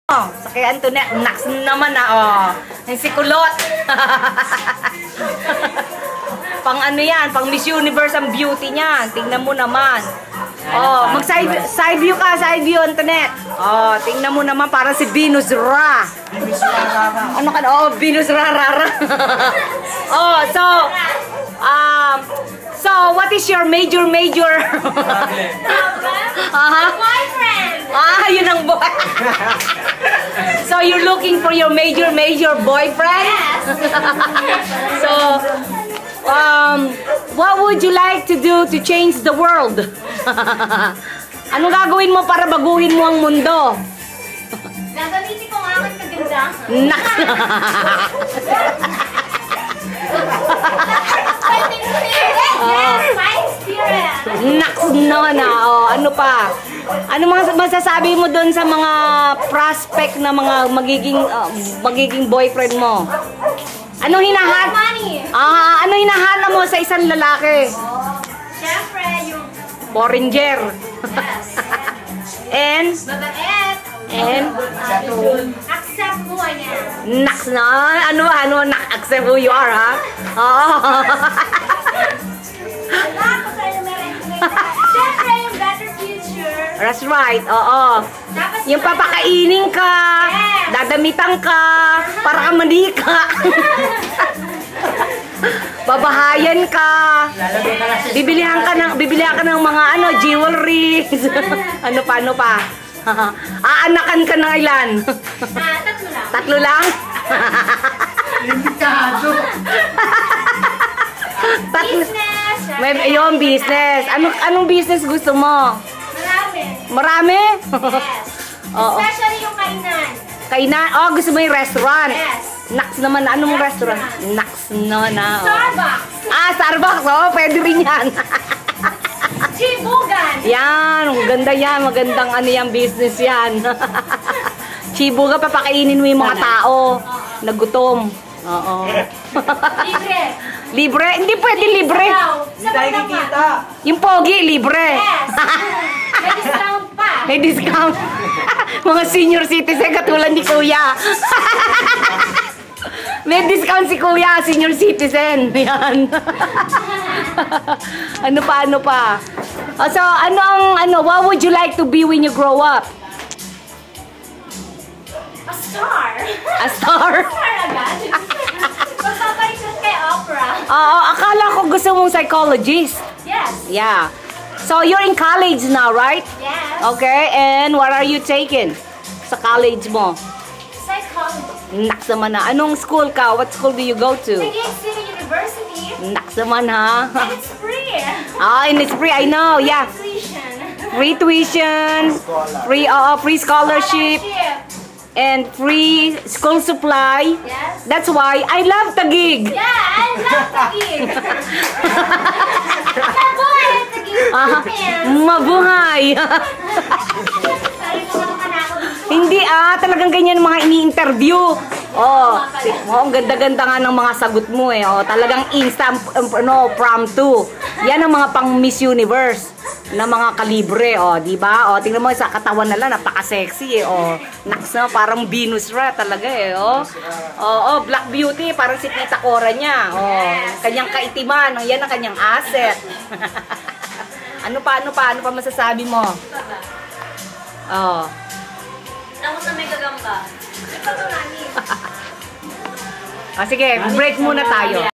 Sa kay Antoinette, naks naman oh. Yung si Kulot. Pang ano yan, pang Miss Universe ang beauty niyan. Tingnan mo naman. Oh, mag side view ka, side view Antoinette. Oh, tingnan mo naman para si Venus Ra. Ano ka? Oh, Venus Rarara. Oh, so what is your major? Boyfriend. Yun ang boy. So you're looking for your major boyfriend? Yes. So, what would you like to do to change the world? Anong gagawin mo para baguhin mo ang mundo? Gagamitin ko ang aking kagandahan. Naks. Naks na. Oh, ano pa? Ano masasabi mo doon sa mga prospect na mga magiging boyfriend mo? Anong ano hinahanap mo sa isang lalaki? Siyempre, yung Foreigner. And accept mo niya. naks na. Ano accept who you are, ha? Oh. Siyempre, yung better future. That's right, oo. Tapos Yung papakainin ka, Yes. dadamitan ka, para kang manika. Babahayan ka. Bibilihan ka ng mga jewelry. Ano pa? Aanakan ka ng ilan? tatlo lang. Tatlo lang? Limitado. Business. Yung business. Anong business gusto mo? Marami. Marami? Yes. Oo. Especially yung kainan. Kainan? Oh, gusto mo yung restaurant? Yes. Naks naman. Anong restaurant? Naks naman na. Starbucks. Starbucks. Oh, pwede rin yan. Chibugan. Yan. Maganda yan. Magandang yan, business yan. Chibuga, papakainin mo yung mga tao. Nagutom. Oo. Libre. Libre? Hindi pwede libre. Sa kita. Yung pogi, libre. Yes. May discount pa. May discount. Mga senior citizen katulad ni Kuya. May discount si Kuya, senior citizen. Yan. Ano pa? So, what would you like to be when you grow up? A star. A star? Star agad. Magpapalitan kay Oprah. Oo, akala ko gusto mong psychologist. Yes. Yeah. So, you're in college now, right? Yes. Okay, and what are you taking sa college mo? Psychology. Naks naman na. Anong school ka? What school do you go to? Taguig City University. Naks naman ha. And it's free. And it's free, I know, yeah. Tuition. Free tuition, free scholarship, and free school supply. Yes. That's why I love Taguig. Yeah, I love Taguig. Mabuhay ang Taguig Philippines. Mabuhay. Sorry mo naman ako dito. Hindi talagang ganyan mga ini-interview. Ang ganda-ganda nga ng mga sagot mo eh. Talagang instant from to. Yan ang mga pang Miss Universe na mga kalibre, di ba? Tingnan mo sa katawan nila, napaka-sexy eh. Naks na, parang Venus Ra talaga eh. Black Beauty, parang si Tita Cora niya. Kanyang kaitiman, yan ang kanyang asset. Ano pa masasabi mo? Tapos na may gagamba. May pagkakani. Sige, break muna tayo.